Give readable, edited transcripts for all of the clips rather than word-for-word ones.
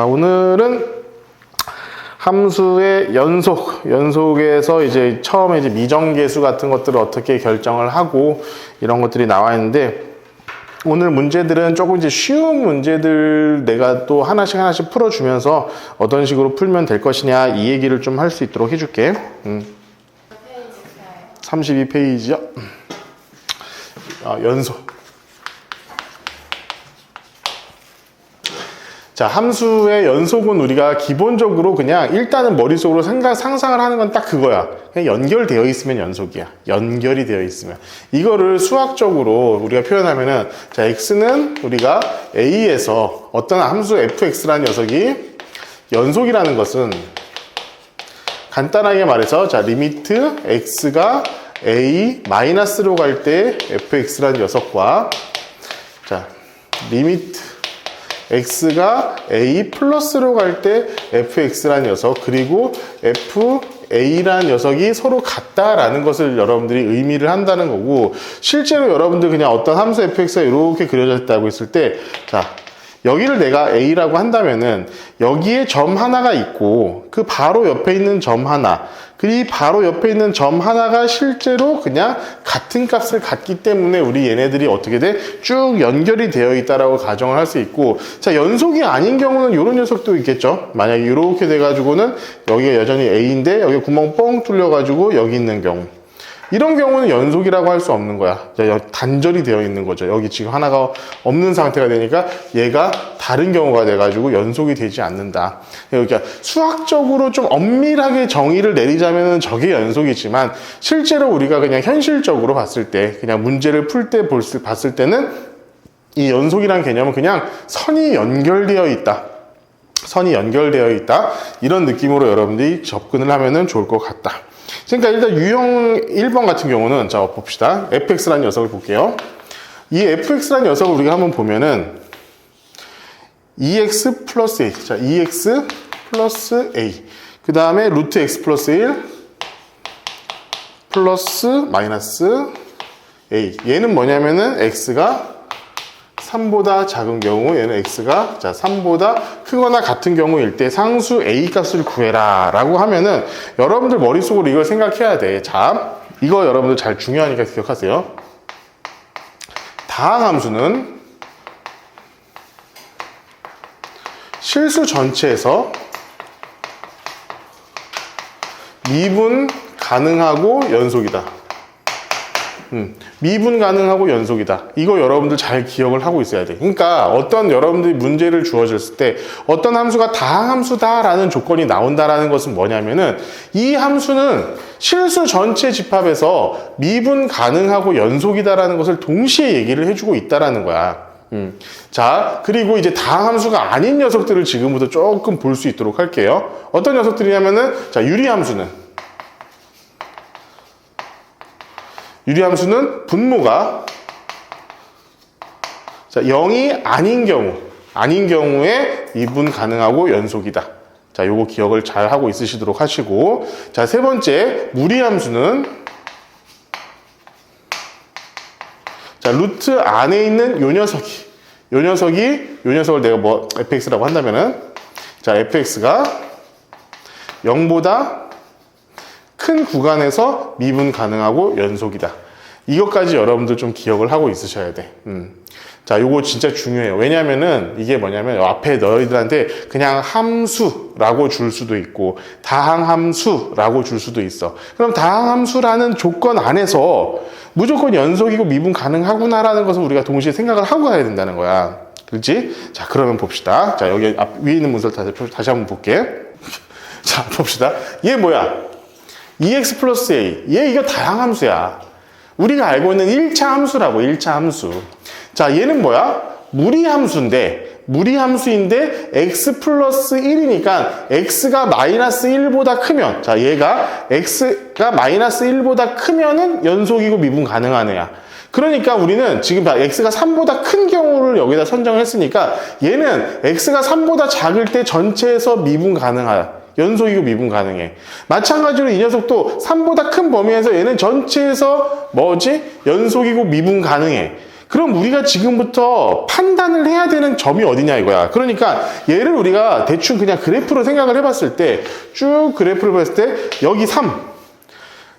오늘은 함수의 연속에서 이제 처음에 이제 미정계수 같은 것들을 어떻게 결정을 하고 이런 것들이 나와 있는데, 오늘 문제들은 조금 이제 쉬운 문제들 내가 또 하나씩 풀어주면서 어떤 식으로 풀면 될 것이냐 이 얘기를 좀 할 수 있도록 해줄게. 32페이지요. 연속. 자, 함수의 연속은 우리가 기본적으로 그냥 일단은 머릿속으로 상상을 하는 건 딱 그거야. 그냥 연결되어 있으면 연속이야. 연결이 되어 있으면. 이거를 수학적으로 우리가 표현하면은, 자, x는 우리가 a에서 어떤 함수 fx라는 녀석이 연속이라는 것은 간단하게 말해서, 자, 리미트 x가 a 마이너스로 갈 때 fx라는 녀석과, 자, 리미트 x가 a 플러스로 갈 때 fx라는 녀석, 그리고 fa라는 녀석이 서로 같다라는 것을 여러분들이 의미를 한다는 거고, 실제로 여러분들 그냥 어떤 함수 fx가 이렇게 그려져 있다고 했을 때, 자, 여기를 내가 a라고 한다면은 여기에 점 하나가 있고 그 바로 옆에 있는 점 하나, 그 바로 옆에 있는 점 하나가 실제로 그냥 같은 값을 갖기 때문에 우리 얘네들이 어떻게 돼? 쭉 연결이 되어 있다라고 가정을 할 수 있고, 자, 연속이 아닌 경우는 이런 녀석도 있겠죠. 만약에 이렇게 돼가지고는 여기가 여전히 a인데 여기 구멍 뻥 뚫려가지고 여기 있는 경우, 이런 경우는 연속이라고 할 수 없는 거야. 단절이 되어 있는 거죠. 여기 지금 하나가 없는 상태가 되니까 얘가 다른 경우가 돼가지고 연속이 되지 않는다. 그러니까 수학적으로 좀 엄밀하게 정의를 내리자면 저게 연속이지만, 실제로 우리가 그냥 현실적으로 봤을 때, 그냥 문제를 풀 때 봤을 때는 이 연속이라는 개념은 그냥 선이 연결되어 있다. 선이 연결되어 있다. 이런 느낌으로 여러분들이 접근을 하면 좋을 것 같다. 그러니까 일단 유형 1번 같은 경우는, 자, 봅시다. fx라는 녀석을 볼게요. 이 fx라는 녀석을 우리가 한번 보면은 2x 플러스 a, 자, 2x 플러스 a, 그 다음에 루트 x 플러스 1 플러스 마이너스 a. 얘는 뭐냐면은 x가 3보다 작은 경우, 얘는 x가, 자, 3보다 크거나 같은 경우일 때 상수 a 값을 구해라 라고 하면은 여러분들 머릿속으로 이걸 생각해야 돼. 자, 이거 여러분들 잘 중요하니까 기억하세요. 다항함수는 실수 전체에서 미분 가능하고 연속이다. 미분 가능하고 연속이다. 이거 여러분들 잘 기억을 하고 있어야 돼. 그러니까 어떤 여러분들이 문제를 주어졌을 때 어떤 함수가 다항함수다라는 조건이 나온다라는 것은 뭐냐면은, 이 함수는 실수 전체 집합에서 미분 가능하고 연속이다라는 것을 동시에 얘기를 해주고 있다라는 거야. 자, 그리고 이제 다항함수가 아닌 녀석들을 지금부터 조금 볼 수 있도록 할게요. 어떤 녀석들이냐면은, 자, 유리함수는 분모가, 자, 0이 아닌 경우에 미분 가능하고 연속이다. 자, 요거 기억을 잘 하고 있으시도록 하시고, 자, 세 번째 무리함수는, 자, 루트 안에 있는 요 녀석을 내가 뭐 fx라고 한다면은, 자, fx가 0보다 큰 구간에서 미분 가능하고 연속이다. 이것까지 여러분들 좀 기억을 하고 있으셔야 돼. 자, 요거 진짜 중요해요. 왜냐면은 이게 뭐냐면 앞에 너희들한테 그냥 함수라고 줄 수도 있고 다항함수라고 줄 수도 있어. 그럼 다항함수라는 조건 안에서 무조건 연속이고 미분 가능하구나라는 것을 우리가 동시에 생각을 하고 가야 된다는 거야. 그렇지? 자, 그러면 봅시다. 자, 여기 위에 있는 문서를 다시 한번 볼게. 자, 봅시다. 얘 뭐야? 2x 플러스 a. 얘 이거 다항함수야. 우리가 알고 있는 1차 함수라고, 1차 함수. 자, 얘는 뭐야? 무리함수인데 x 플러스 1이니까 x가 마이너스 1보다 크면, 자, 얘가 x가 마이너스 1보다 크면은 연속이고 미분 가능한 애야. 그러니까 우리는 지금 x가 3보다 큰 경우를 여기다 선정을 했으니까 얘는 x가 3보다 작을 때 전체에서 미분 가능하다. 연속이고 미분 가능해. 마찬가지로 이 녀석도 3보다 큰 범위에서 얘는 전체에서 뭐지? 연속이고 미분 가능해. 그럼 우리가 지금부터 판단을 해야 되는 점이 어디냐 이거야. 그러니까 얘를 우리가 대충 그냥 그래프로 생각을 해봤을 때, 쭉 그래프를 봤을 때 여기 3,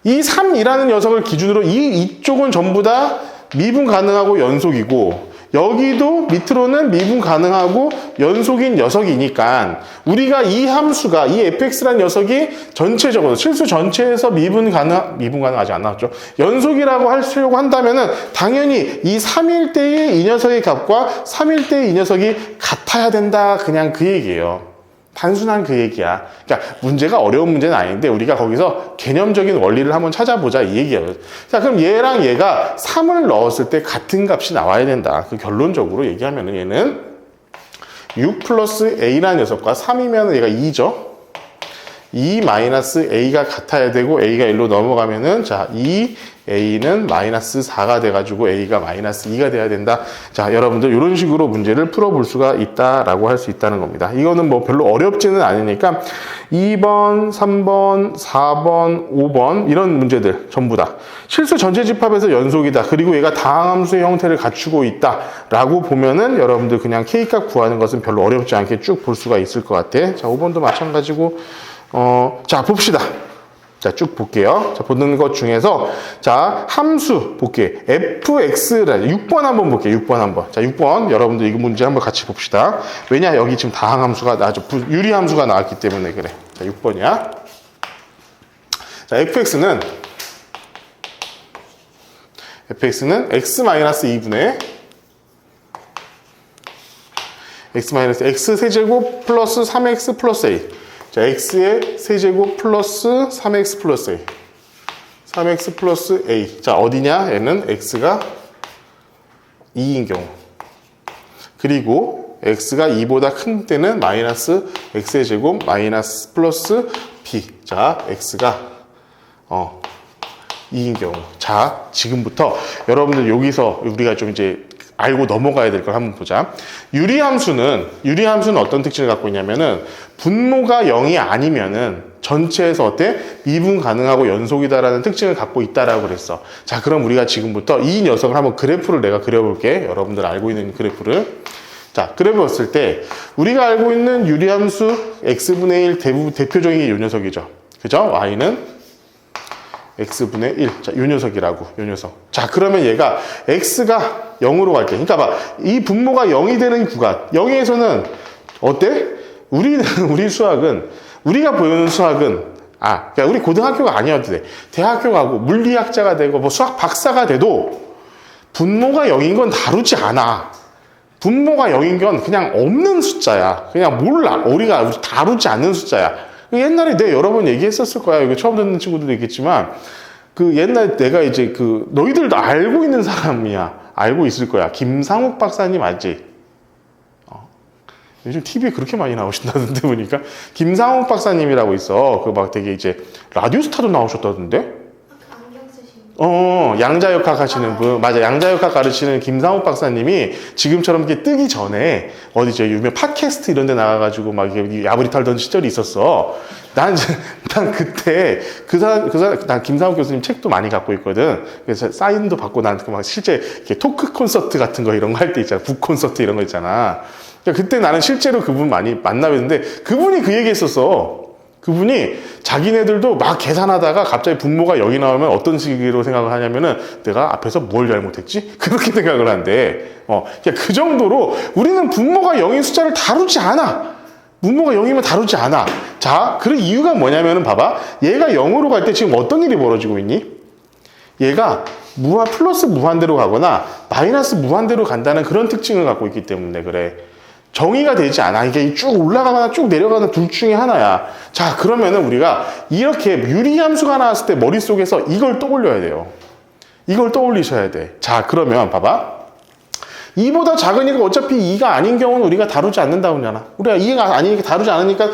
이 3이라는 녀석을 기준으로 이쪽은 전부 다 미분 가능하고 연속이고, 여기도 밑으로는 미분 가능하고 연속인 녀석이니까 우리가 이 함수가, 이 fx라는 녀석이 전체적으로 실수 전체에서 미분 가능 아직 안 나왔죠. 연속이라고 하려고 한다면은 당연히 이 3일 때의 이 녀석의 값과 3일 때의 이 녀석이 같아야 된다. 그냥 그 얘기예요. 단순한 그 얘기야. 그러니까 문제가 어려운 문제는 아닌데 우리가 거기서 개념적인 원리를 한번 찾아보자 이 얘기예요. 자, 그럼 얘랑 얘가 3을 넣었을 때 같은 값이 나와야 된다. 그 결론적으로 얘기하면은 얘는 6 플러스 a라는 녀석과 3이면 얘가 2죠. 2 마이너스 a가 같아야 되고 a가 1로 넘어가면은 자, 2a는 마이너스 4가 돼가지고 a가 마이너스 2가 돼야 된다. 자, 여러분들 이런 식으로 문제를 풀어볼 수가 있다라고 할 수 있다는 겁니다. 이거는 뭐 별로 어렵지는 않으니까 2번, 3번, 4번, 5번 이런 문제들 전부 다 실수 전체 집합에서 연속이다. 그리고 얘가 다항함수의 형태를 갖추고 있다라고 보면은 여러분들 그냥 k값 구하는 것은 별로 어렵지 않게 쭉 볼 수가 있을 것 같아. 자, 5번도 마찬가지고 자, 봅시다. 자, 쭉 볼게요. 자, 보는 것 중에서, 자, 함수 볼게요. fx라, 6번 한번 볼게요. 6번 한번. 자, 6번. 여러분들 이거 문제 한번 같이 봅시다. 왜냐, 여기 지금 다항함수가 나왔죠. 유리함수가 나왔기 때문에 그래. 자, 6번이야. 자, fx는 x-2분의 x 세제곱 플러스 3x 플러스 a. 자, x의 세제곱 플러스 3x 플러스 a. 3x 플러스 a. 자, 어디냐? 얘는 x가 2인 경우. 그리고 x가 2보다 큰 때는 마이너스 x의 제곱 마이너스 플러스 b. 자, x가 2인 경우. 자, 지금부터 여러분들 여기서 우리가 좀 이제 알고 넘어가야 될 걸 한번 보자. 유리함수는 어떤 특징을 갖고 있냐면은 분모가 0이 아니면은 전체에서 어때? 미분 가능하고 연속이다라는 특징을 갖고 있다라고 그랬어. 자, 그럼 우리가 지금부터 이 녀석을 한번 그래프를 내가 그려볼게. 여러분들 알고 있는 그래프를. 자, 그려봤을 때 우리가 알고 있는 유리함수 x분의 1 대표적인 게 이 녀석이죠. 그죠? y는 x분의 1. 자, 요 녀석이라고, 요 녀석. 자, 그러면 얘가 x가 0으로 갈 때. 그러니까 봐. 이 분모가 0이 되는 구간. 0에서는 어때? 우리 수학은, 우리가 보는 수학은, 그러니까 우리 고등학교가 아니어도 돼. 대학교 가고, 물리학자가 되고, 뭐 수학 박사가 돼도, 분모가 0인 건 다루지 않아. 분모가 0인 건 그냥 없는 숫자야. 그냥 몰라. 우리가 다루지 않는 숫자야. 옛날에 내가 여러 번 얘기했었을 거야. 이거 처음 듣는 친구들도 있겠지만, 그 옛날에 내가 이제 너희들도 알고 있는 사람이야. 알고 있을 거야. 김상욱 박사님 알지? 요즘 TV에 그렇게 많이 나오신다던데 보니까. 김상욱 박사님이라고 있어. 그 막 되게 이제 라디오스타도 나오셨다던데? 양자역학 하시는 분. 맞아. 양자역학 가르치는 김상욱 박사님이 지금처럼 이렇게 뜨기 전에 어디 저 유명 팟캐스트 이런 데 나가가지고 막 이렇게 야부리 털던 시절이 있었어. 난 그때 난 김상욱 교수님 책도 많이 갖고 있거든. 그래서 사인도 받고 난 막 실제 이렇게 토크 콘서트 같은 거 이런 거 할 때 있잖아. 북 콘서트 이런 거 있잖아. 그러니까 그때 나는 실제로 그분 많이 만나뵀는데 그분이 그 얘기 했었어. 그분이 자기네들도 막 계산하다가 갑자기 분모가 0이 나오면 어떤 식으로 생각을 하냐면은 내가 앞에서 뭘 잘못했지? 그렇게 생각을 한대. 그러니까 그 정도로 우리는 분모가 0인 숫자를 다루지 않아. 분모가 0이면 다루지 않아. 자, 그 이유가 뭐냐면은 봐봐. 얘가 0으로 갈 때 지금 어떤 일이 벌어지고 있니? 얘가 플러스 무한대로 가거나 마이너스 무한대로 간다는 그런 특징을 갖고 있기 때문에 그래. 정의가 되지 않아. 이게 쭉 올라가거나 쭉 내려가는 둘 중에 하나야. 자, 그러면은 우리가 이렇게 유리함수가 나왔을 때 머릿속에서 이걸 떠올려야 돼요. 이걸 떠올리셔야 돼. 자, 그러면 봐봐. 2보다 작으니까 어차피 2가 아닌 경우는 우리가 다루지 않는다고 하잖아. 우리가 2가 아니니까 다루지 않으니까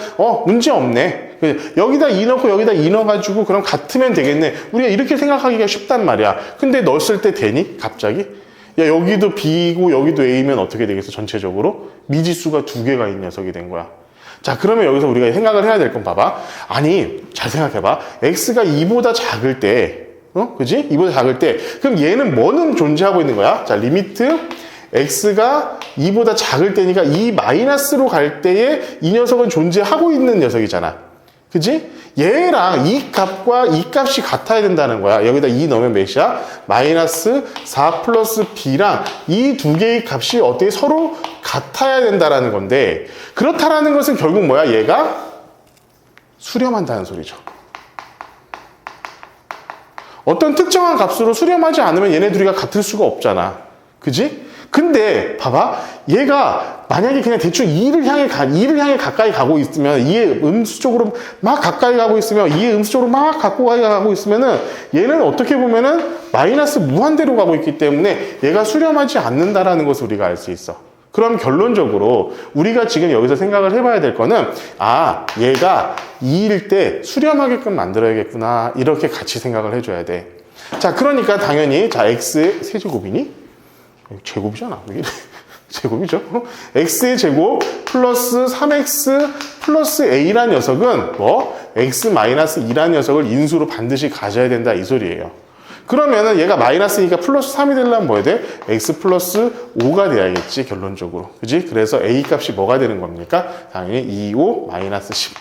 문제 없네. 여기다 2 넣고 여기다 2 넣어가지고 그럼 같으면 되겠네. 우리가 이렇게 생각하기가 쉽단 말이야. 근데 넣었을 때 되니? 갑자기? 야, 여기도 B고 여기도 A면 어떻게 되겠어? 전체적으로 미지수가 2개가 있는 녀석이 된 거야. 자, 그러면 여기서 우리가 생각을 해야 될 건 봐봐. 아니, 잘 생각해봐. X가 2보다 작을 때 그지? 2보다 작을 때. 그럼 얘는 뭐는 존재하고 있는 거야? 자, 리미트 x가 2보다 작을 때니까 2 마이너스로 갈 때에 이 녀석은 존재하고 있는 녀석이잖아. 그지? 얘랑 이 값과 이 값이 같아야 된다는 거야. 여기다 2 넣으면 몇이야? 마이너스 4 플러스 b랑 이 두 개의 값이 어떻게 서로 같아야 된다는 건데, 그렇다라는 것은 결국 뭐야? 얘가 수렴한다는 소리죠. 어떤 특정한 값으로 수렴하지 않으면 얘네 둘이가 같을 수가 없잖아. 그지? 근데 봐봐, 얘가 만약에 그냥 대충 2를 향해 가까이 가고 있으면, 2의 음수 쪽으로 막 가까이 가고 있으면, 2의 음수 쪽으로 막 가까이 가고 있으면은 얘는 어떻게 보면은 마이너스 무한대로 가고 있기 때문에 얘가 수렴하지 않는다라는 것을 우리가 알 수 있어. 그럼 결론적으로 우리가 지금 여기서 생각을 해봐야 될 거는, 얘가 2일 때 수렴하게끔 만들어야겠구나, 이렇게 같이 생각을 해줘야 돼. 자, 그러니까 당연히 자, x의 세제곱이니? 제곱이잖아. 제곱이죠. x의 제곱 플러스 3x 플러스 a란 녀석은 뭐? x 마이너스 2란 녀석을 인수로 반드시 가져야 된다, 이 소리예요. 그러면은 얘가 마이너스니까 플러스 3이 되려면 뭐 해야 돼? x 플러스 5가 돼야겠지, 결론적으로. 그지? 그래서 a 값이 뭐가 되는 겁니까? 당연히 2, 5, 마이너스 10.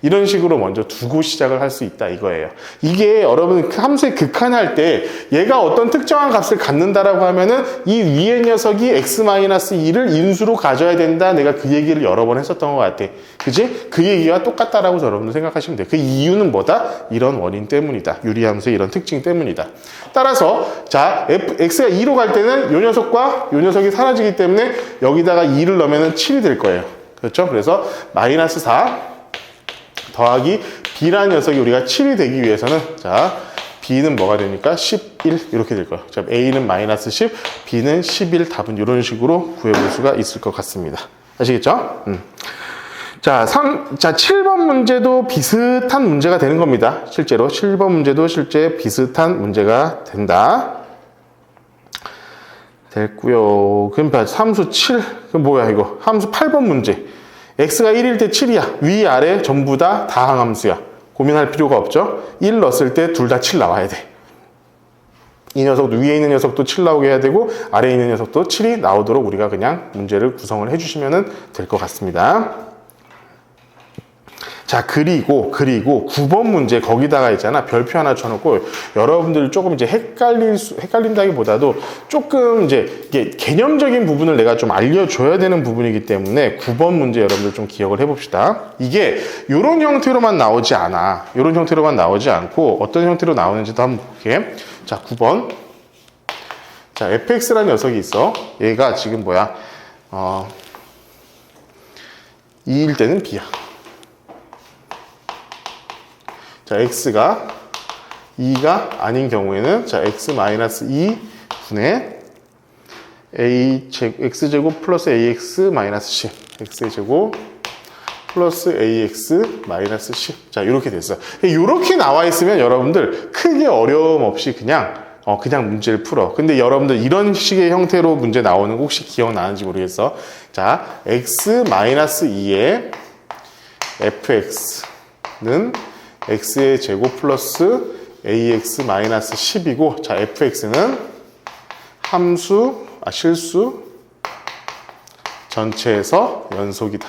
이런 식으로 먼저 두고 시작을 할 수 있다, 이거예요. 이게 여러분 함수에 극한할 때 얘가 어떤 특정한 값을 갖는다라고 하면은 이 위의 녀석이 x-2를 인수로 가져야 된다. 내가 그 얘기를 여러 번 했었던 것 같아. 그지? 그 얘기와 똑같다라고 여러분들 생각하시면 돼요. 그 이유는 뭐다? 이런 원인 때문이다. 유리함수의 이런 특징 때문이다. 따라서 자, x가 2로 갈 때는 이 녀석과 이 녀석이 사라지기 때문에 여기다가 2를 넣으면 7이 될 거예요. 그렇죠? 그래서 마이너스 4 더하기 b라는 녀석이 우리가 7이 되기 위해서는, 자, b는 뭐가 되니까 11 이렇게 될 거예요. 자, a는 마이너스 10, b는 11, 답은 이런 식으로 구해볼 수가 있을 것 같습니다. 아시겠죠? 자, 7번 문제도 비슷한 문제가 되는 겁니다. 실제로 7번 문제도 실제 비슷한 문제가 된다. 됐고요. 그럼 함수 7, 그럼 뭐야 이거? 함수 8번 문제. x가 1일 때 7이야. 위, 아래 전부 다 다항함수야. 고민할 필요가 없죠. 1 넣었을 때 둘 다 7 나와야 돼. 이 녀석도, 위에 있는 녀석도 7 나오게 해야 되고 아래에 있는 녀석도 7이 나오도록 우리가 그냥 문제를 구성을 해주시면 될 것 같습니다. 자, 그리고 9번 문제 거기다가 있잖아. 별표 하나 쳐놓고 여러분들 조금 이제 헷갈린다기보다도 조금 이제 이게 개념적인 부분을 내가 좀 알려줘야 되는 부분이기 때문에 9번 문제 여러분들 좀 기억을 해봅시다. 이게 이런 형태로만 나오지 않아. 이런 형태로만 나오지 않고 어떤 형태로 나오는지도 한번 볼게. 자, 9번. 자, fx라는 녀석이 있어. 얘가 지금 뭐야? 2일 때는 b야. 자, x가 2가 아닌 경우에는 자, x-2 분의 x제곱 플러스 ax-10 x제곱 플러스 ax-10 자, 이렇게 됐어요. 이렇게 나와 있으면 여러분들 크게 어려움 없이 그냥 문제를 풀어. 근데 여러분들 이런 식의 형태로 문제 나오는 거 혹시 기억나는지 모르겠어. 자, x-2의 fx는 x의 제곱 플러스 ax-10이고, 자, fx는 실수 전체에서 연속이다.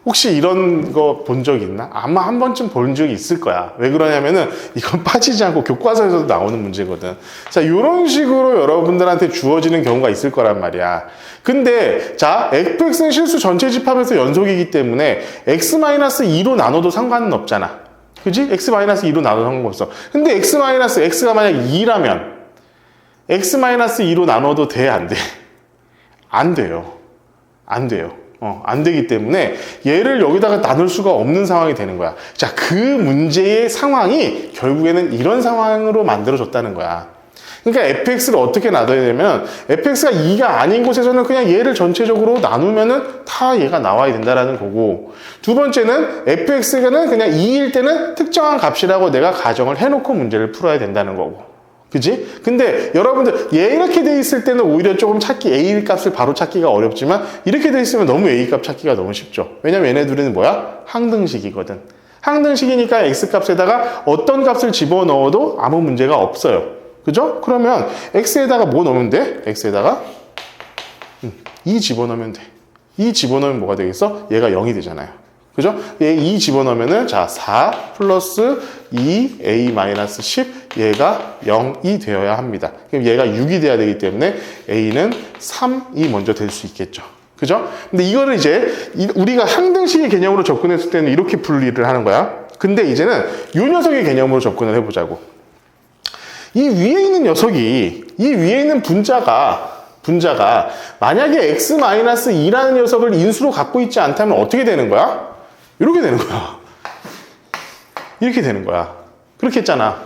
혹시 이런 거 본 적 있나? 아마 한 번쯤 본 적이 있을 거야. 왜 그러냐면은 이건 빠지지 않고 교과서에서도 나오는 문제거든. 자, 이런 식으로 여러분들한테 주어지는 경우가 있을 거란 말이야. 근데 자, fx는 실수 전체 집합에서 연속이기 때문에 x-2로 나눠도 상관은 없잖아. 그지? x-2로 나눠도 상관없어. 근데 x가 만약 2라면 x-2로 나눠도 돼, 안 돼? 안 돼요. 안 돼요. 안 되기 때문에 얘를 여기다가 나눌 수가 없는 상황이 되는 거야. 자, 그 문제의 상황이 결국에는 이런 상황으로 만들어졌다는 거야. 그러니까 fx를 어떻게 놔둬야 되면 fx가 2가 아닌 곳에서는 그냥 얘를 전체적으로 나누면은 다 얘가 나와야 된다라는 거고, 두 번째는 fx는 그냥 2일 때는 특정한 값이라고 내가 가정을 해놓고 문제를 풀어야 된다는 거고. 그지? 근데 여러분들 얘 이렇게 돼 있을 때는 오히려 조금 A 값을 바로 찾기가 어렵지만 이렇게 돼 있으면 너무 A 값 찾기가 너무 쉽죠. 왜냐면 얘네들은 뭐야? 항등식이거든. 항등식이니까 x값에다가 어떤 값을 집어넣어도 아무 문제가 없어요. 그죠? 그러면 x에다가 뭐 넣으면 돼? x에다가 2 집어넣으면 돼. 2 집어넣으면 뭐가 되겠어? 얘가 0이 되잖아요. 그죠? 얘 2 집어넣으면 자, 4 플러스 2a-10 얘가 0이 되어야 합니다. 그럼 얘가 6이 돼야 되기 때문에 a는 3이 먼저 될 수 있겠죠. 그죠? 근데 이거를 이제 우리가 항등식의 개념으로 접근했을 때는 이렇게 분리를 하는 거야. 근데 이제는 이 녀석의 개념으로 접근을 해보자고. 이 위에 있는 녀석이, 이 위에 있는 분자가 만약에 x-2라는 녀석을 인수로 갖고 있지 않다면 어떻게 되는 거야? 이렇게 되는 거야. 이렇게 되는 거야. 그렇게 했잖아.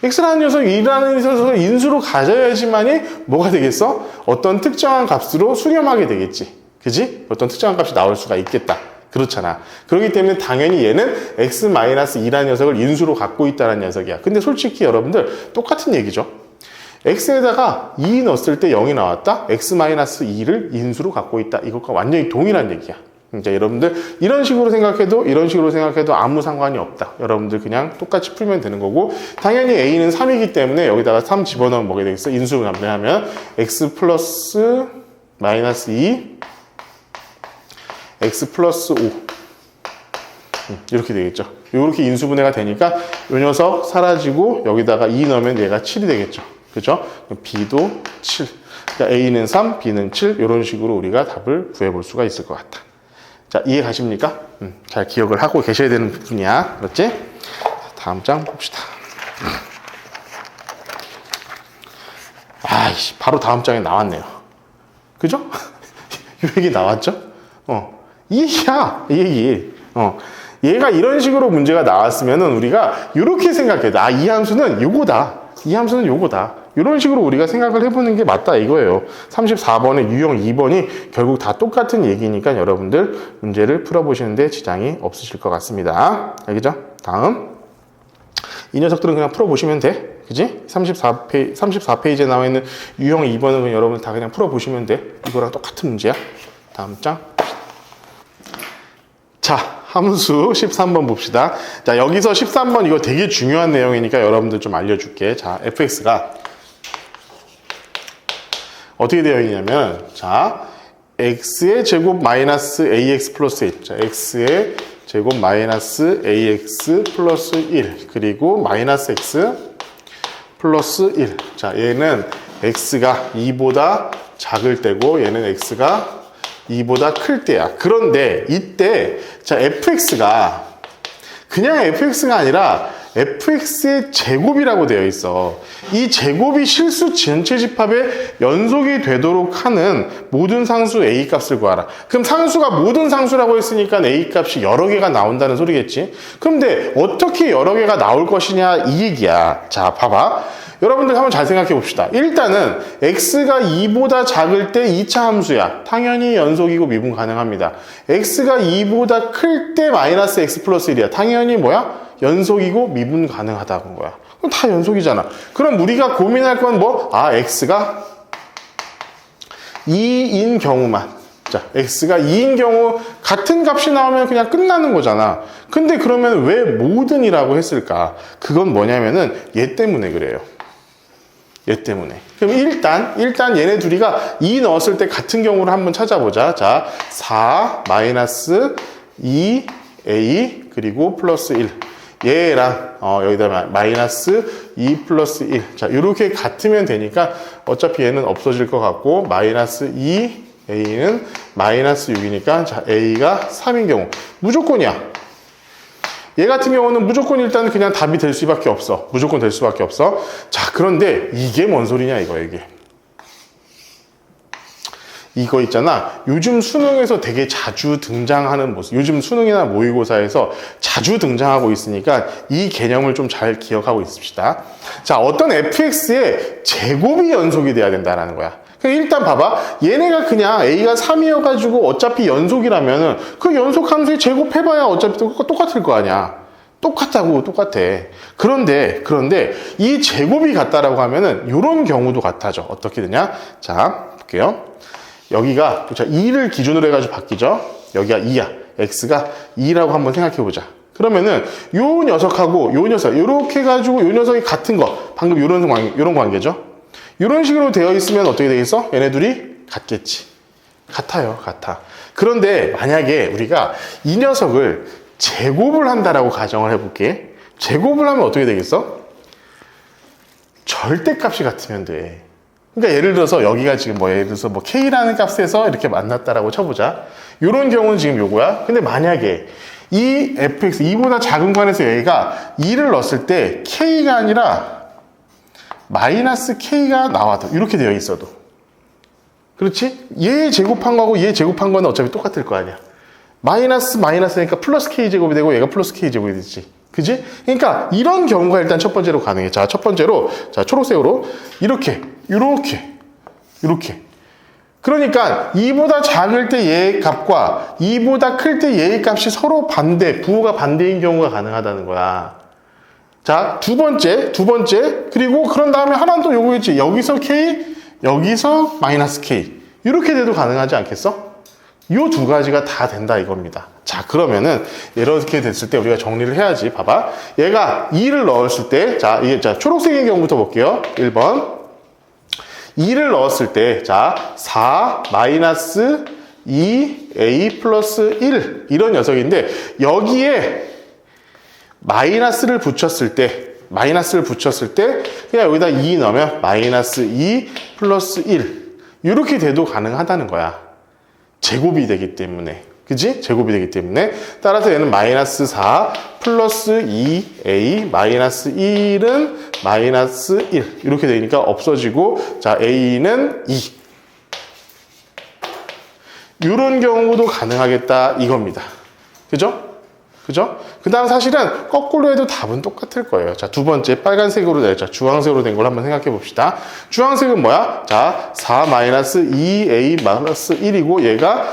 x라는 녀석, 2라는 녀석을 인수로 가져야지만이 뭐가 되겠어? 어떤 특정한 값으로 수렴하게 되겠지. 그지? 어떤 특정한 값이 나올 수가 있겠다. 그렇잖아. 그렇기 때문에 당연히 얘는 x-2라는 녀석을 인수로 갖고 있다는 녀석이야. 근데 솔직히 여러분들 똑같은 얘기죠. x에다가 2 넣었을 때 0이 나왔다. x-2를 인수로 갖고 있다. 이것과 완전히 동일한 얘기야. 이제 여러분들 이런 식으로 생각해도 아무 상관이 없다. 여러분들 그냥 똑같이 풀면 되는 거고, 당연히 a는 3이기 때문에 여기다가 3 집어넣으면 뭐가 되겠어? 인수를 하면 x 플러스 마이너스 2 x 플러스 5 이렇게 되겠죠. 이렇게 인수분해가 되니까 이 녀석 사라지고 여기다가 2 넣으면 얘가 7이 되겠죠. 그죠? b도 7. 그러니까 a는 3, b는 7. 이런 식으로 우리가 답을 구해볼 수가 있을 것 같다. 자, 이해 가십니까? 잘 기억을 하고 계셔야 되는 부분이야. 그렇지? 다음 장 봅시다. 아이씨, 바로 다음 장에 나왔네요. 그죠? 이 얘기 나왔죠? 이 얘기야, 이 얘기. 얘가 이런 식으로 문제가 나왔으면은 우리가 이렇게 생각해. 이 함수는 요거다. 이 함수는 요거다. 이런 식으로 우리가 생각을 해보는 게 맞다 이거예요. 34번에 유형 2번이 결국 다 똑같은 얘기니까 여러분들 문제를 풀어보시는데 지장이 없으실 것 같습니다. 알겠죠? 다음. 이 녀석들은 그냥 풀어보시면 돼. 그지? 34페이지에 나와 있는 유형 2번은 그냥 여러분 다 그냥 풀어보시면 돼. 이거랑 똑같은 문제야. 다음 장. 자, 함수 13번 봅시다. 자, 여기서 13번 이거 되게 중요한 내용이니까 여러분들 좀 알려줄게. 자, fx가 어떻게 되어 있냐면, 자, x의 제곱 마이너스 ax 플러스 1. 자, x의 제곱 마이너스 ax 플러스 1. 그리고 마이너스 x 플러스 1. 자, 얘는 x가 2보다 작을 때고, 얘는 x가 2보다 클 때야. 그런데 이때, 자, fx가 그냥 fx가 아니라 fx의 제곱이라고 되어 있어. 이 제곱이 실수 전체 집합의 연속이 되도록 하는 모든 상수 a 값을 구하라. 그럼 상수가 모든 상수라고 했으니까 a 값이 여러 개가 나온다는 소리겠지. 그런데 어떻게 여러 개가 나올 것이냐 이 얘기야. 자, 봐봐. 여러분들 한번 잘 생각해 봅시다. 일단은 x가 2보다 작을 때 2차 함수야. 당연히 연속이고 미분 가능합니다. x가 2보다 클 때 마이너스 x 플러스 1이야. 당연히 뭐야? 연속이고 미분 가능하다는 거야. 그럼 다 연속이잖아. 그럼 우리가 고민할 건 뭐? x가 2인 경우만. 자, x가 2인 경우 같은 값이 나오면 그냥 끝나는 거잖아. 근데 그러면 왜 모든이라고 했을까? 그건 뭐냐면은 얘 때문에 그래요. 얘 때문에. 그럼 일단 얘네 둘이가 2 넣었을 때 같은 경우를 한번 찾아보자. 자, 4 마이너스 2a 그리고 플러스 1. 얘랑 여기다 마이너스 2 플러스 1. 자, 이렇게 같으면 되니까 어차피 얘는 없어질 것 같고, 마이너스 2a는 마이너스 6이니까 자, a가 3인 경우 무조건이야. 얘 같은 경우는 무조건 일단 그냥 답이 될 수밖에 없어. 무조건 될 수밖에 없어. 자, 그런데 이게 뭔 소리냐 이게. 이거 있잖아. 요즘 수능에서 되게 자주 등장하는 모습. 요즘 수능이나 모의고사에서 자주 등장하고 있으니까 이 개념을 좀 잘 기억하고 있읍시다. 자, 어떤 fx의 제곱이 연속이 돼야 된다는 거야. 일단 봐봐. 얘네가 그냥 a가 3이어가지고 어차피 연속이라면은 그 연속 함수의 제곱 해봐야 어차피 똑같을 거 아니야. 똑같아. 그런데 이 제곱이 같다라고 하면은 이런 경우도 같아져. 어떻게 되냐? 자, 볼게요. 여기가 2를 기준으로 해가지고 바뀌죠. 여기가 2야. x가 2라고 한번 생각해보자. 그러면은 요 녀석하고 요 녀석 요렇게 해가지고 요 녀석이 같은 거 방금 요런 관계죠. 요런 식으로 되어 있으면 어떻게 되겠어? 얘네 둘이 같겠지. 같아요, 같아. 그런데 만약에 우리가 이 녀석을 제곱을 한다라고 가정을 해볼게. 제곱을 하면 어떻게 되겠어? 절대값이 같으면 돼. 그러니까 예를 들어서 여기가 지금 예를 들어서 k라는 값에서 이렇게 만났다라고 쳐보자. 이런 경우는 지금 요거야. 근데 만약에 이 fx 2보다 작은 관에서 얘가 2를 넣었을 때 k가 아니라 마이너스 k가 나와도 이렇게 되어 있어도, 그렇지? 얘 제곱한 거하고 얘 제곱한 거는 어차피 똑같을 거 아니야. 마이너스니까 플러스 k 제곱이 되고 얘가 플러스 k 제곱이 되지. 그지? 그러니까 이런 경우가 일단 첫 번째로 가능해. 자, 첫 번째로 자 초록색으로 이렇게 그러니까 2보다 작을 때 얘의 값과 2보다 클 때 얘의 값이 서로 반대, 부호가 반대인 경우가 가능하다는 거야. 자, 두 번째 그리고 그런 다음에 하나는 또 요거겠지. 여기서 k, 여기서 마이너스 k 이렇게 돼도 가능하지 않겠어? 요 두 가지가 다 된다 이겁니다. 자, 그러면은 이렇게 됐을 때 우리가 정리를 해야지. 봐봐. 얘가 2를 넣었을 때, 자, 초록색의 경우부터 볼게요. 1번. 2를 넣었을 때, 자, 4 마이너스 2a 플러스 1 이런 녀석인데 여기에 마이너스를 붙였을 때 그냥 여기다 2 넣으면 마이너스 2 플러스 1 이렇게 돼도 가능하다는 거야. 제곱이 되기 때문에. 그지? 제곱이 되기 때문에. 따라서 얘는 마이너스 4 플러스 2a 마이너스 1은 마이너스 1 이렇게 되니까 없어지고, 자, a는 2 이런 경우도 가능하겠다 이겁니다. 그죠? 그 다음 사실은 거꾸로 해도 답은 똑같을 거예요. 자, 두 번째 빨간색으로 자, 주황색으로 된 걸 한번 생각해 봅시다. 주황색은 뭐야? 자, 4 마이너스 2a 마이너스 1이고 얘가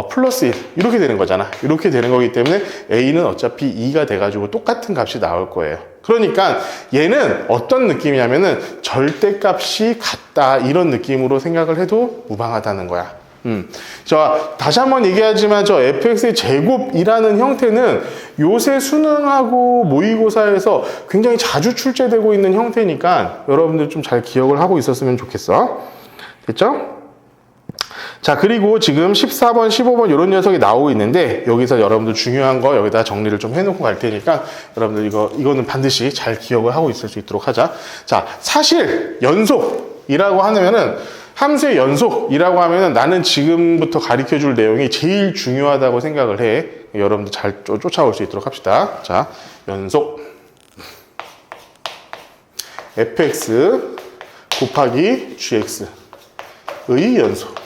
플러스 1 이렇게 되는 거잖아. 이렇게 되는 거기 때문에 a는 어차피 2가 돼가지고 똑같은 값이 나올 거예요. 그러니까 얘는 어떤 느낌이냐면은 절대값이 같다 이런 느낌으로 생각을 해도 무방하다는 거야. 자, 다시 한번 얘기하지만 저 fx의 제곱이라는 형태는 요새 수능하고 모의고사에서 굉장히 자주 출제되고 있는 형태니까 여러분들 좀 잘 기억을 하고 있었으면 좋겠어. 됐죠? 자, 그리고 지금 14번, 15번 이런 녀석이 나오고 있는데 여기서 여러분들 중요한 거 여기다 정리를 좀 해놓고 갈 테니까 여러분들 이거는 반드시 잘 기억을 하고 있을 수 있도록 하자. 자, 사실 연속이라고 하면은 함수의 연속이라고 하면은 나는 지금부터 가르쳐 줄 내용이 제일 중요하다고 생각을 해. 여러분들 잘 쫓아올 수 있도록 합시다. 자, 연속 fx 곱하기 gx의 연속.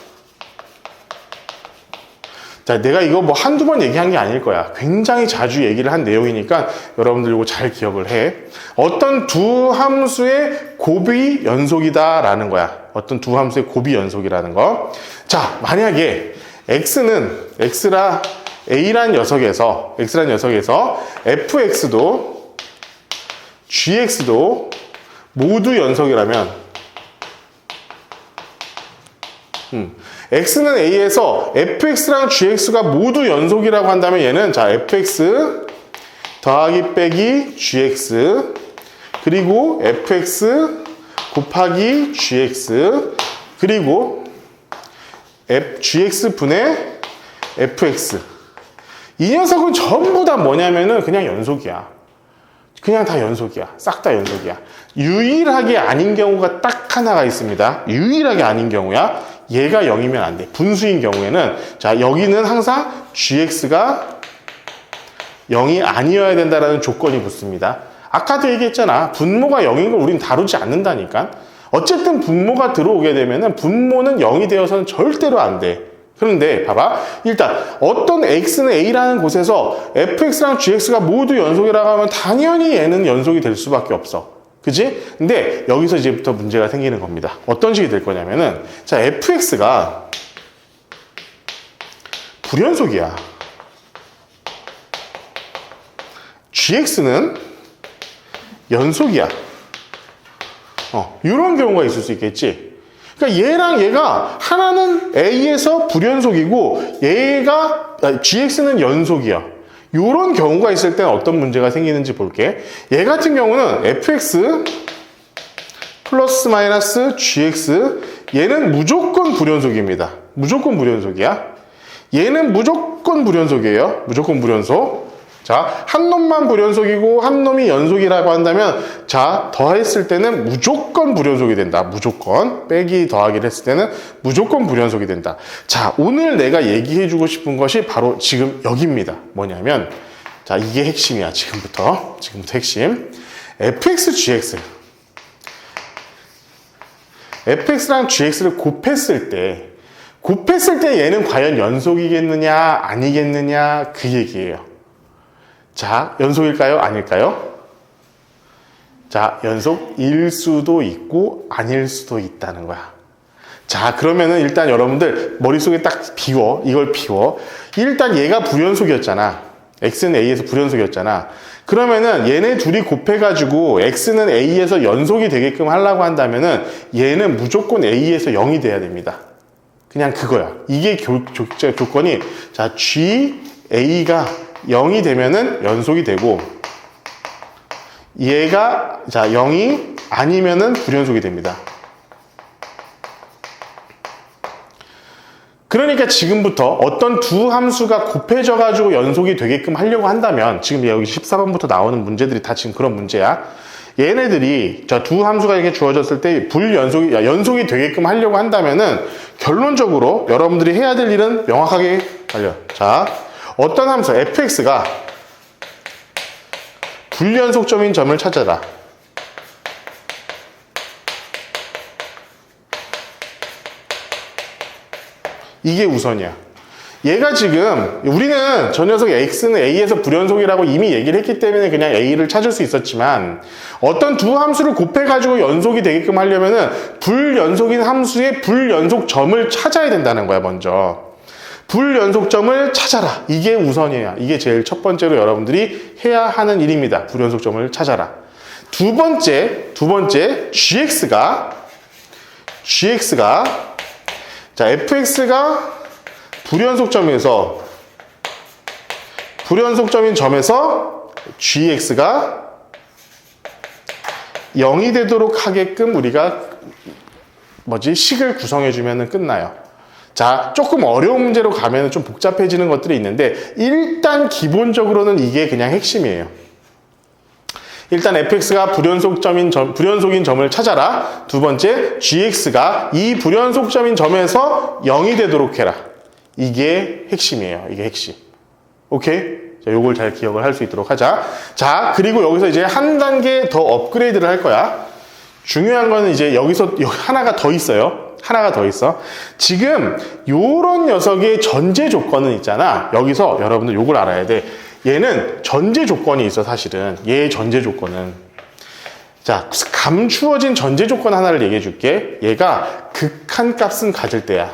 자, 내가 이거 한두 번 얘기한 게 아닐 거야. 굉장히 자주 얘기를 한 내용이니까 여러분들 이거 잘 기억을 해. 어떤 두 함수의 곱이 연속이다라는 거야. 어떤 두 함수의 곱이 연속이라는 거. 자, 만약에 A란 녀석에서 fx도 gx도 모두 연속이라면 x는 a에서 fx랑 gx가 모두 연속이라고 한다면 얘는 자 fx 더하기 빼기 gx 그리고 fx 곱하기 gx 그리고 gx분의 fx 이 녀석은 전부 다 뭐냐면은 그냥 연속이야. 그냥 다 연속이야. 싹 다 연속이야. 유일하게 아닌 경우가 딱 하나가 있습니다. 유일하게 아닌 경우야. 얘가 0이면 안 돼. 분수인 경우에는 자 여기는 항상 gx가 0이 아니어야 된다는 조건이 붙습니다. 아까도 얘기했잖아. 분모가 0인 걸 우린 다루지 않는다니까. 어쨌든 분모가 들어오게 되면은 분모는 0이 되어서는 절대로 안 돼. 그런데 봐봐. 일단 어떤 x는 a라는 곳에서 fx랑 gx가 모두 연속이라고 하면 당연히 얘는 연속이 될 수밖에 없어. 그지? 근데 여기서 이제부터 문제가 생기는 겁니다. 어떤 식이 될 거냐면은 자 fx가 불연속이야. gx는 연속이야. 이런 경우가 있을 수 있겠지. 그러니까 얘랑 얘가 하나는 a에서 불연속이고 얘가 gx는 연속이야. 요런 경우가 있을 때는 어떤 문제가 생기는지 볼게. 얘 같은 경우는 fx 플러스 마이너스 gx, 얘는 무조건 불연속입니다. 무조건 불연속이야. 얘는 무조건 불연속이에요. 무조건 불연속. 자, 한 놈만 불연속이고 한 놈이 연속이라고 한다면, 자, 더했을 때는 무조건 불연속이 된다. 무조건. 빼기 더하기를 했을 때는 무조건 불연속이 된다. 자, 오늘 내가 얘기해주고 싶은 것이 바로 지금 여기입니다. 뭐냐면, 자, 이게 핵심이야. 지금부터 핵심. fx, gx. fx랑 gx를 곱했을 때 얘는 과연 연속이겠느냐, 아니겠느냐, 그 얘기예요. 자, 연속일까요? 아닐까요? 자, 연속일 수도 있고 아닐 수도 있다는 거야. 자, 그러면은 일단 여러분들 머릿속에 딱 비워. 이걸 비워. 일단 얘가 불연속이었잖아. x는 a에서 불연속이었잖아. 그러면은 얘네 둘이 곱해가지고 x는 a에서 연속이 되게끔 하려고 한다면은 얘는 무조건 a에서 0이 돼야 됩니다. 그냥 그거야. 이게 조건이, 자, g, a가 0이 되면은 연속이 되고, 얘가, 자, 0이 아니면은 불연속이 됩니다. 그러니까 지금부터 어떤 두 함수가 곱해져가지고 연속이 되게끔 하려고 한다면, 지금 여기 14번부터 나오는 문제들이 다 지금 그런 문제야. 얘네들이, 자, 두 함수가 이렇게 주어졌을 때 연속이 되게끔 하려고 한다면은, 결론적으로 여러분들이 해야 될 일은 명확하게 알려. 자, 어떤 함수, fx가 불연속점인 점을 찾아라. 이게 우선이야. 얘가 지금, 우리는 저 녀석 x는 a에서 불연속이라고 이미 얘기를 했기 때문에 그냥 a를 찾을 수 있었지만, 어떤 두 함수를 곱해가지고 연속이 되게끔 하려면은 불연속인 함수의 불연속점을 찾아야 된다는 거야, 먼저. 불연속점을 찾아라. 이게 우선이에요. 이게 제일 첫 번째로 여러분들이 해야 하는 일입니다. 불연속점을 찾아라. 두 번째, gx가, 자, fx가 불연속점인 점에서 gx가 0이 되도록 하게끔 우리가 식을 구성해주면 끝나요. 자, 조금 어려운 문제로 가면 좀 복잡해지는 것들이 있는데, 일단 기본적으로는 이게 그냥 핵심이에요. 일단 fx가 불연속인 점을 찾아라. 두 번째, gx가 이 불연속점인 점에서 0이 되도록 해라. 이게 핵심이에요. 이게 핵심. 오케이? 자, 요걸 잘 기억을 할 수 있도록 하자. 자, 그리고 여기서 이제 한 단계 더 업그레이드를 할 거야. 중요한 거는 이제 여기서 하나가 더 있어요. 하나가 더 있어. 지금 요런 녀석의 전제 조건은 있잖아. 여기서 여러분들 요걸 알아야 돼. 얘는 전제 조건이 있어, 사실은. 얘의 전제 조건은. 자, 감추어진 전제 조건 하나를 얘기해 줄게. 얘가 극한 값은 가질 때야.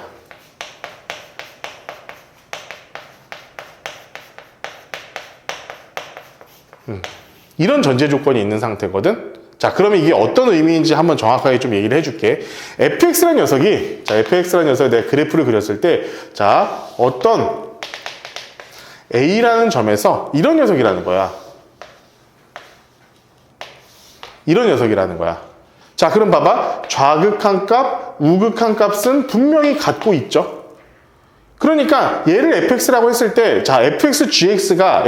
이런 전제 조건이 있는 상태거든. 자, 그러면 이게 어떤 의미인지 한번 정확하게 좀 얘기를 해줄게. fx라는 녀석이, 자, fx라는 녀석이 내가 그래프를 그렸을 때, 자, 어떤 a라는 점에서 이런 녀석이라는 거야. 이런 녀석이라는 거야. 자, 그럼 봐봐. 좌극한 값, 우극한 값은 분명히 같고 있죠. 그러니까 얘를 fx라고 했을 때, 자, fxgx가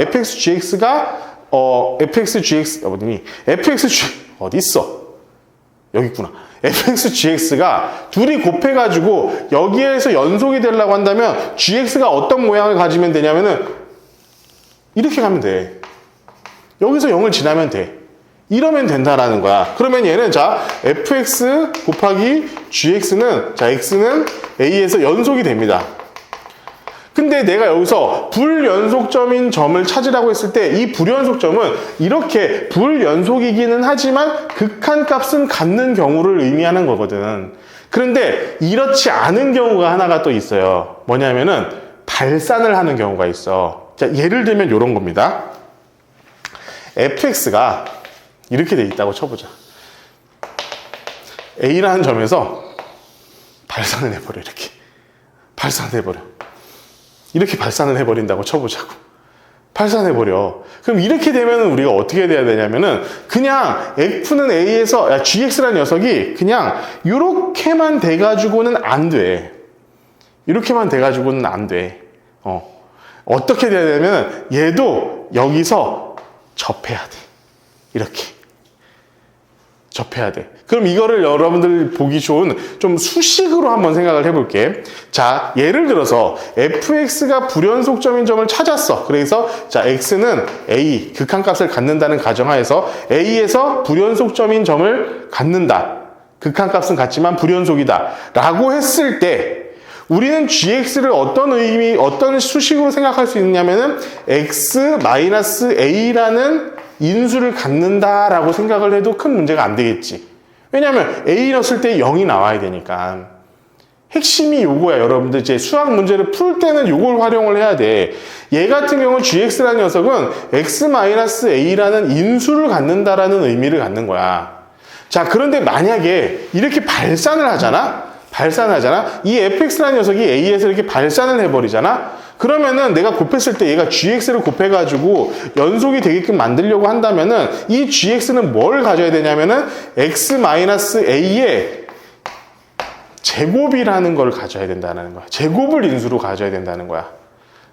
어디 있어? 여기 있구나. fxgx가 둘이 곱해가지고 여기에서 연속이 되려고 한다면 gx가 어떤 모양을 가지면 되냐면은 이렇게 가면 돼. 여기서 0을 지나면 돼. 이러면 된다라는 거야. 그러면 얘는 자, fx 곱하기 gx는, 자, x는 a에서 연속이 됩니다. 근데 내가 여기서 불연속점인 점을 찾으라고 했을 때 이 불연속점은 이렇게 불연속이기는 하지만 극한 값은 같는 경우를 의미하는 거거든. 그런데 이렇지 않은 경우가 하나가 또 있어요. 뭐냐면은 발산을 하는 경우가 있어. 자, 예를 들면 이런 겁니다. fx가 이렇게 돼 있다고 쳐보자. a라는 점에서 발산을 해버려. 이렇게 발산을 해버려. 이렇게 발산을 해버린다고 쳐보자고. 발산해버려. 그럼 이렇게 되면 우리가 어떻게 돼야 되냐면은 그냥 f는 a에서 gx라는 녀석이 그냥 이렇게만 돼가지고는 안 돼. 이렇게만 돼가지고는 안 돼. 어떻게 돼야 되냐면 얘도 여기서 접해야 돼. 이렇게 접해야 돼. 그럼 이거를 여러분들 보기 좋은 좀 수식으로 한번 생각을 해볼게. 자, 예를 들어서 fx가 불연속점인 점을 찾았어. 그래서 자, x는 a 극한값을 갖는다는 가정하에서 a에서 불연속점인 점을 갖는다. 극한값은 같지만 불연속이다 라고 했을 때 우리는 gx를 어떤 수식으로 생각할 수 있냐면은 x-a라는 인수를 갖는다라고 생각을 해도 큰 문제가 안 되겠지. 왜냐하면 a 넣었을 때 0이 나와야 되니까. 핵심이 요거야. 여러분들 이제 수학 문제를 풀 때는 요걸 활용을 해야 돼. 얘 같은 경우는 gx라는 녀석은 x-a라는 인수를 갖는다라는 의미를 갖는 거야. 자, 그런데 만약에 이렇게 발산을 하잖아? 이 fx라는 녀석이 a에서 이렇게 발산을 해버리잖아? 그러면은 내가 곱했을 때 얘가 gx를 곱해가지고 연속이 되게끔 만들려고 한다면은 이 gx는 뭘 가져야 되냐면은 x-a의 제곱이라는 걸 가져야 된다는 거야. 제곱을 인수로 가져야 된다는 거야.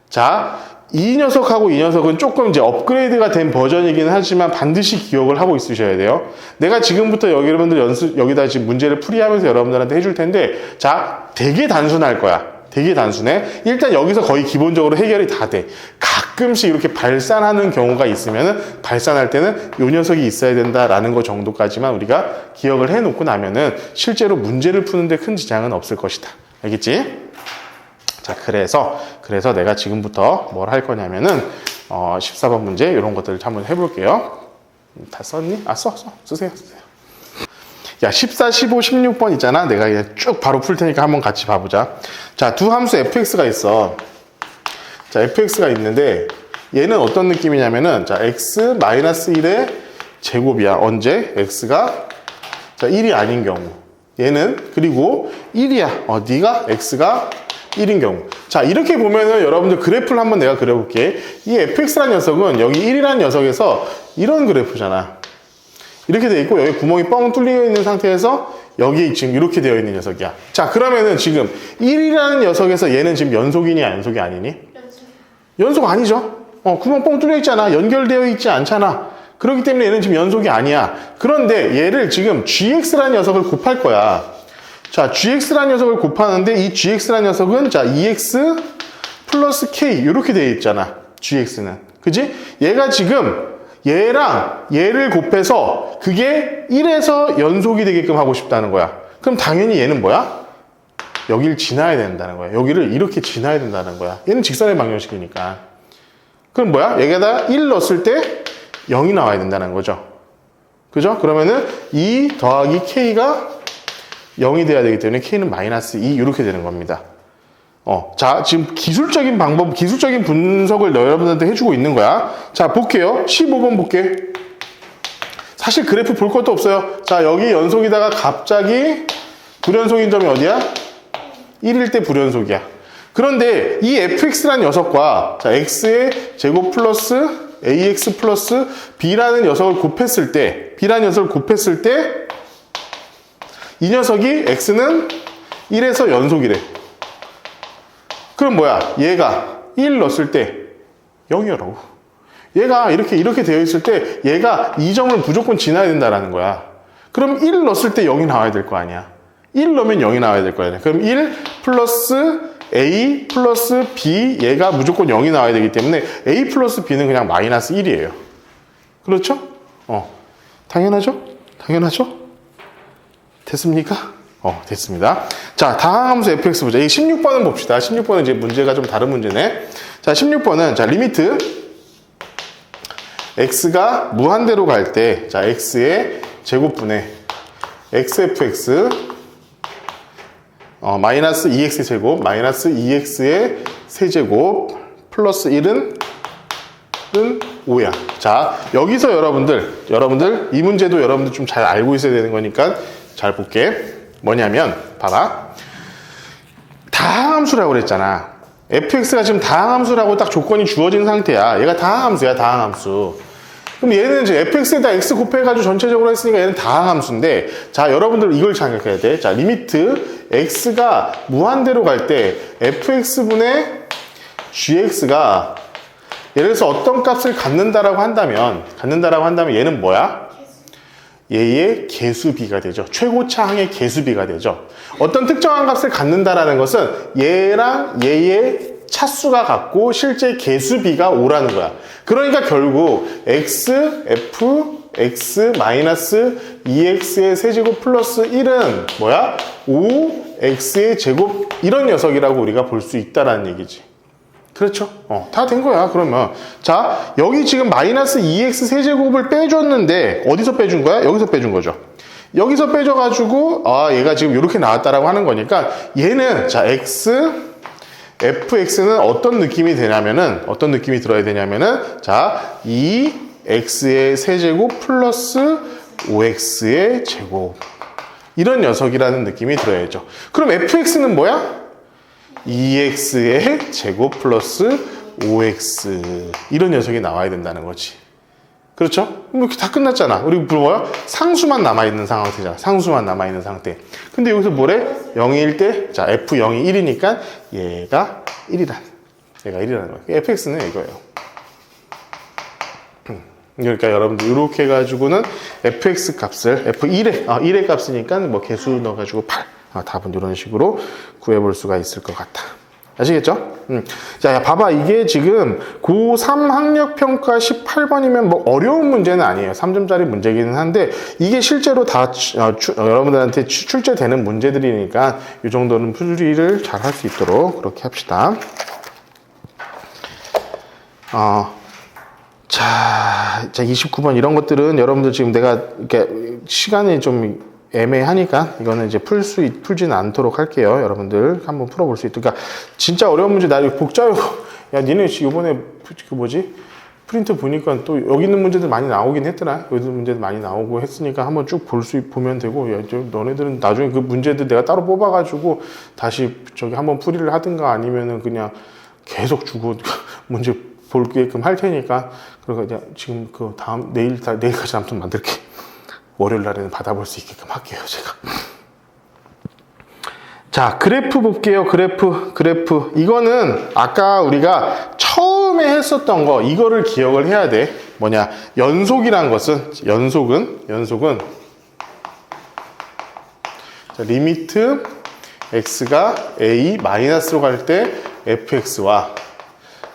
자, 이 녀석하고 이 녀석은 조금 이제 업그레이드가 된 버전이긴 하지만 반드시 기억을 하고 있으셔야 돼요. 내가 지금부터 여러분들 여기다 지금 문제를 풀이하면서 여러분들한테 해줄 텐데, 자, 되게 단순할 거야. 되게 단순해. 일단 여기서 거의 기본적으로 해결이 다 돼. 가끔씩 이렇게 발산하는 경우가 있으면은 발산할 때는 이 녀석이 있어야 된다라는 거 정도까지만 우리가 기억을 해놓고 나면은 실제로 문제를 푸는데 큰 지장은 없을 것이다. 알겠지? 자, 그래서 내가 지금부터 뭘 할 거냐면은 14번 문제 이런 것들을 한번 해볼게요. 다 썼니? 쓰세요. 야, 14, 15, 16번 있잖아. 내가 그냥 쭉 바로 풀 테니까 한번 같이 봐보자. 자, 두 함수 fx가 있어. 자, fx가 있는데 얘는 어떤 느낌이냐면은 자, x-1의 제곱이야. 언제? x가 자, 1이 아닌 경우. 얘는 그리고 1이야. 네가 x가 1인 경우. 자, 이렇게 보면은 여러분들 그래프를 한번 내가 그려볼게. 이 fx라는 녀석은 여기 1이라는 녀석에서 이런 그래프잖아. 이렇게 되어 있고 여기 구멍이 뻥 뚫려 있는 상태에서 여기 지금 이렇게 되어 있는 녀석이야. 자, 그러면은 지금 1이라는 녀석에서 얘는 지금 연속이냐 연속이 아니니? 연속 아니죠. 구멍 뻥 뚫려 있잖아. 연결되어 있지 않잖아. 그렇기 때문에 얘는 지금 연속이 아니야. 그런데 얘를 지금 gx라는 녀석을 곱할 거야. 자, gx라는 녀석을 곱하는데 이 gx라는 녀석은 자, 2x 플러스 k 이렇게 되어 있잖아. gx는. 그지? 얘가 지금 얘랑 얘를 곱해서 그게 1에서 연속이 되게끔 하고 싶다는 거야. 그럼 당연히 얘는 뭐야? 여기를 지나야 된다는 거야. 여기를 이렇게 지나야 된다는 거야. 얘는 직선의 방정식이니까. 그럼 뭐야? 여기에다 1 넣었을 때 0이 나와야 된다는 거죠. 그죠? 그러면은 2 더하기 k가 0이 돼야 되기 때문에 k는 마이너스 2 이렇게 되는 겁니다. 자, 지금 기술적인 방법, 기술적인 분석을 여러분들한테 해주고 있는 거야. 자, 볼게요. 15번 볼게. 사실 그래프 볼 것도 없어요. 자, 여기 연속이다가 갑자기 불연속인 점이 어디야? 1일 때 불연속이야. 그런데 이 fx라는 녀석과 자, x의 제곱 플러스 ax 플러스 b라는 녀석을 곱했을 때, 이 녀석이 x는 1에서 연속이래. 그럼 뭐야? 얘가 1 넣었을 때 0이라고. 얘가 이렇게 되어 있을 때 얘가 이 점을 무조건 지나야 된다라는 거야. 그럼 1 넣었을 때 0이 나와야 될 거 아니야. 1 넣으면 0이 나와야 될 거 아니야. 그럼 1 플러스 a 플러스 b 얘가 무조건 0이 나와야 되기 때문에 a 플러스 b는 그냥 마이너스 1이에요. 그렇죠? 당연하죠? 됐습니까? 됐습니다. 자, 다음 함수 fx 보자. 이 16번은 봅시다. 16번은 이제 문제가 좀 다른 문제네. 자, 16번은 자, 리미트 x가 무한대로 갈 때 자, x의 제곱분의 xfx 마이너스 2x 제곱 마이너스 2x의 세제곱 플러스 1은 5야. 자, 여기서 여러분들 이 문제도 여러분들 좀 잘 알고 있어야 되는 거니까 잘 볼게. 뭐냐면 봐봐. 다함수라고 그랬잖아. fx가 지금 다항함수라고 딱 조건이 주어진 상태야. 얘가 다항함수야, 다항함수. 그럼 얘는 이제 fx에다 x 곱해가지고 전체적으로 했으니까 얘는 다항함수인데, 자, 여러분들 이걸 생각해야 돼. 자, 리미트 x가 무한대로 갈 때 fx분의 gx가 예를 들어서 어떤 값을 갖는다라고 한다면 얘는 뭐야? 얘의 개수비가 되죠. 최고차항의 개수비가 되죠. 어떤 특정한 값을 갖는다라는 것은 얘랑 얘의 차수가 같고 실제 개수비가 5라는 거야. 그러니까 결국 x, f, x 마이너스 2x의 세제곱 플러스 1은 뭐야? 5x의 제곱 이런 녀석이라고 우리가 볼 수 있다라는 얘기지. 그렇죠? 다 된 거야. 그러면 자, 여기 지금 마이너스 2x 세제곱을 빼줬는데 어디서 빼준 거야? 여기서 빼준 거죠. 여기서 빼줘가지고 얘가 지금 이렇게 나왔다라고 하는 거니까 얘는 자, fx는 어떤 느낌이 들어야 되냐면은 자, 2x의 세제곱 플러스 5x의 제곱 이런 녀석이라는 느낌이 들어야죠. 그럼 fx는 뭐야? 2x의 제곱 플러스 5x 이런 녀석이 나와야 된다는 거지. 그렇죠? 이렇게 다 끝났잖아. 우리 뭐야? 상수만 남아있는 상태잖아. 상수만 남아있는 상태. 근데 여기서 뭐래? 0일 때, 자, f0이 1이니까 얘가 1이라는 거예요. fx는 이거예요. 그러니까 여러분들 이렇게 해가지고는 fx 값을 f1의 값이니까 뭐 개수 넣어가지고 8 답은 이런 식으로 구해볼 수가 있을 것 같아. 아시겠죠? 자, 봐봐. 이게 지금 고3 학력평가 18번이면 뭐 어려운 문제는 아니에요. 3점짜리 문제기는 한데 이게 실제로 다 여러분들한테 출제되는 문제들이니까 이 정도는 풀이를 잘 할 수 있도록 그렇게 합시다. 자, 29번 이런 것들은 여러분들 지금 내가 이렇게 시간이 좀 애매하니까 이거는 이제 풀지는 않도록 할게요. 여러분들 한번 풀어볼 수 있도록. 그러니까 진짜 어려운 문제 나 이거 복잡해. 야, 니네 이번에 프린트 보니까 또 여기 있는 문제들 많이 나오긴 했더라. 여기 있는 문제들 많이 나오고 했으니까 한번 쭉 보면 되고, 야, 너네들은 나중에 그 문제들 내가 따로 뽑아가지고 다시 저기 한번 풀이를 하든가 아니면은 그냥 계속 주고 문제 볼게끔 할 테니까. 그러니까 지금 그 내일까지 아무튼 만들게. 월요일 날에는 받아볼 수 있게끔 할게요, 제가. 자, 그래프 볼게요. 그래프. 이거는 아까 우리가 처음에 했었던 거, 이거를 기억을 해야 돼. 뭐냐, 연속이란 것은, 연속은 자, 리미트 x가 a 마이너스로 갈 때 fx와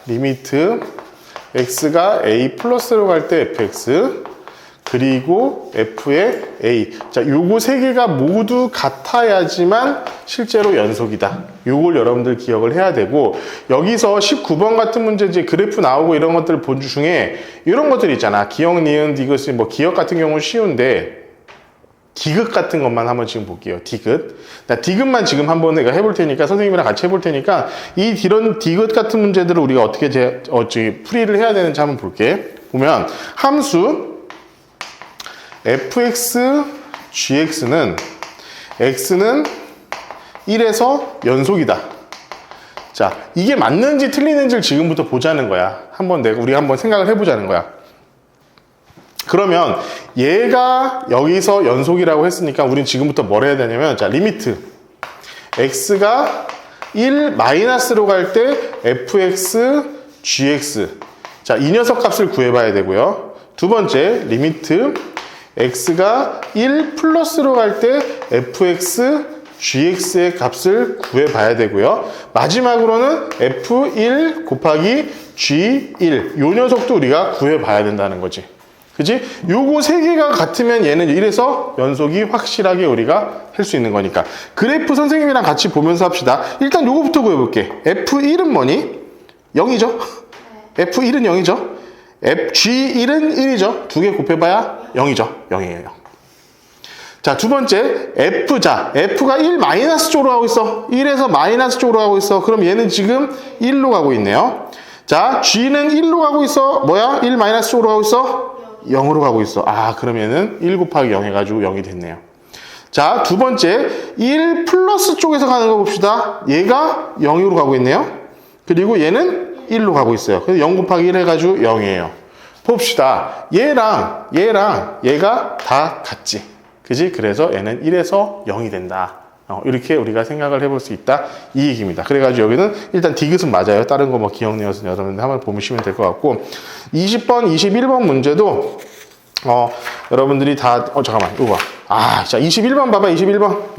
리미트 x가 a 플러스로 갈 때 fx 그리고 f의 a. 자, 요거 세 개가 모두 같아야지만 실제로 연속이다. 요걸 여러분들 기억을 해야 되고, 여기서 19번 같은 문제 이제 그래프 나오고 이런 것들 본 중에 이런 것들 있잖아. 기억, 니은, 디귿이 뭐 기억 같은 경우는 쉬운데 디귿 같은 것만 한번 지금 볼게요. 디귿. 디귿만 지금 한번 내가 해볼 테니까, 선생님이랑 같이 해볼 테니까 이런 디귿 같은 문제들을 우리가 어떻게 풀이를 해야 되는지 한번 볼게. 보면 함수 fx, gx는 x는 1에서 연속이다. 자, 이게 맞는지 틀리는지를 지금부터 보자는 거야. 우리 한번 생각을 해보자는 거야. 그러면 얘가 여기서 연속이라고 했으니까 우린 지금부터 뭘 해야 되냐면, 자, 리미트 x가 1 마이너스로 갈 때 fx, gx. 자, 이 녀석 값을 구해봐야 되고요. 두 번째, 리미트 x가 1 플러스로 갈 때 fx, gx의 값을 구해봐야 되고요. 마지막으로는 f1 곱하기 g1 요 녀석도 우리가 구해봐야 된다는 거지. 그지? 요거 세 개가 같으면 얘는 1에서 연속이 확실하게 우리가 할 수 있는 거니까. 그래프 선생님이랑 같이 보면서 합시다. 일단 요거부터 구해볼게. f1은 뭐니? 0이죠? f1은 0이죠? G1은 1이죠. 두 개 곱해봐야 0이죠. 0이에요. 0. 자, 두 번째 F가 1 마이너스 쪽으로 가고 있어. 1에서 마이너스 쪽으로 가고 있어. 그럼 얘는 지금 1로 가고 있네요. 자, G는 1로 가고 있어. 뭐야? 1 마이너스 쪽으로 가고 있어? 0으로 가고 있어. 그럼 얘는 1 곱하기 0 해가지고 0이 됐네요. 자, 두 번째 1 플러스 쪽에서 가는 거 봅시다. 얘가 0으로 가고 있네요. 그리고 얘는 1로 가고 있어요. 그래서 0 곱하기 1 해가지고 0이에요. 봅시다. 얘랑 얘가 다 같지. 그지? 그래서 얘는 1에서 0이 된다. 이렇게 우리가 생각을 해볼 수 있다. 이 얘기입니다. 그래가지고 여기는 일단 디귿은 맞아요. 다른 거 뭐 기억내어서 여러분들 한번 보시면 될 것 같고 20번, 21번 문제도 여러분들이 다 잠깐만 이거 봐. 자 21번 봐봐. 21번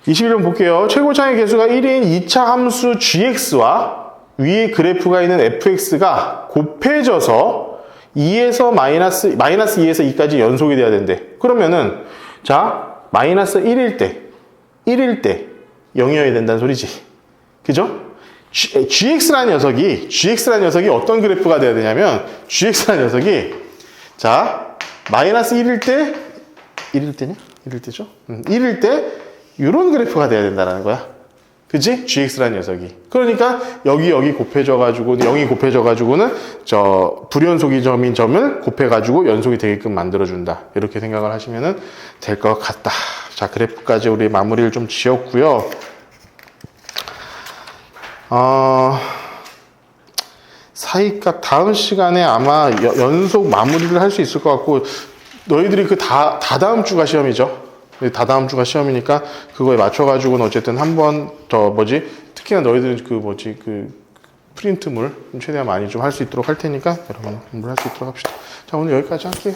21번 볼게요. 최고차의 개수가 1인 2차 함수 gx와 위에 그래프가 있는 fx가 곱해져서 2에서 마이너스 2에서 2까지 연속이 돼야 된대. 그러면은 자 마이너스 1일 때 0이어야 된다는 소리지. 그죠? gx라는 녀석이 어떤 그래프가 돼야 되냐면 gx라는 녀석이 자 마이너스 1일 때죠? 1일 때 이런 그래프가 돼야 된다는 거야. 그지? gx라는 녀석이. 그러니까 여기 곱해져가지고 0이 곱해져가지고는 저 불연속이 점인 점을 곱해가지고 연속이 되게끔 만들어준다. 이렇게 생각을 하시면 될 것 같다. 자 그래프까지 우리 마무리를 좀 지었고요. 사이값 다음 시간에 아마 연속 마무리를 할 수 있을 것 같고 너희들이 다다음 주가 시험이죠. 다다음 주가 시험이니까 그거에 맞춰가지고는 어쨌든 한번 특히나 너희들은 프린트물 최대한 많이 좀 할 수 있도록 할 테니까 여러분 공부를 할 수 있도록 합시다. 자 오늘 여기까지 할게요.